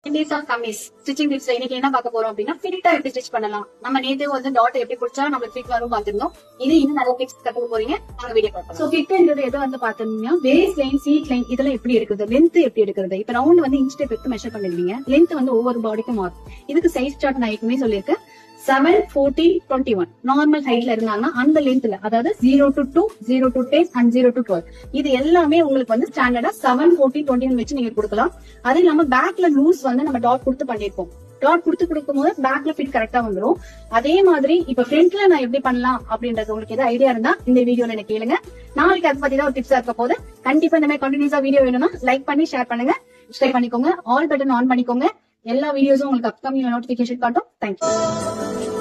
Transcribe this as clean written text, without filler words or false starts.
Indies or kameez stitching tips இன்னைக்கு என்ன பார்க்க போறோம் அப்படின்னா ஃபிட்டா எப்படி ஸ்டிச் பண்ணலாம். நம்ம நேத்து வந்து டாட் எப்படி குடிச்சா நமக்கு ஃபிட் வரும் பாத்துறோம். இது இன்னும் நிறைய டிப்ஸ் கத்துக்க போறீங்க. நாங்க வீடியோ பார்ப்போம். சோ ஃபிட்ன்றது எது வந்து பாத்தீங்கன்னா பேஸ் லைன், சீட் லைன் இதெல்லாம் எப்படி எடுக்குது, லென்த் எப்படி எடுக்கிறது. இப்ப ரவுண்ட் வந்து இன்ச் டேப் எடுத்து மெஷர் பண்ணிடுவீங்க. லென்த் வந்து ஒவ்வொரு பாடிக்கும் மாறும். இதுக்கு சைஸ் சார்ட் நான் ஏற்கனவே சொல்லியிருக்கேன். 7, 14, 21 நார்மல் ஹைட்ல இருந்தாங்கன்னா அந்த லென்த்ல, அதாவது 0 to 2, 0 to 10 and 0 to 12 இது எல்லாமே உங்களுக்கு வந்து ஸ்டாண்டர்டா 7, 14, 21 வச்சு நீங்க கொடுக்கலாம். அது இல்லாம பேக்ல லூஸ் வந்து நம்ம டாட் கொடுத்து பண்ணிருப்போம். டாட் கொடுத்து கொடுக்கும் போது பேக்ல ஃபிட் கரெக்டா வந்துரும். அதே மாதிரி இப்ப ஃப்ரண்ட்ல நான் எப்படி பண்ணலாம் அப்படின்றது உங்களுக்கு ஏதாவது ஐடியா இருந்தா இந்த வீடியோல எனக்கு கேளுங்க. நாளைக்கு அதை பத்தி தான் ஒரு டிப்ஸா இருக்க போது. கண்டிப்பா இந்த மாதிரி கண்டினியூஸா வீடியோ வேணும்னா லைக் பண்ணி ஷேர் பண்ணுங்க, சப்ஸ்கிரைப் பண்ணிக்கோங்க, ஆல் பட்டன் ஆன் பண்ணிக்கோங்க. எல்லா வீடியோஸும் உங்களுக்கு அப்கமிங் நோட்டிபிகேஷன் காட்டும். தேங்க்யூ.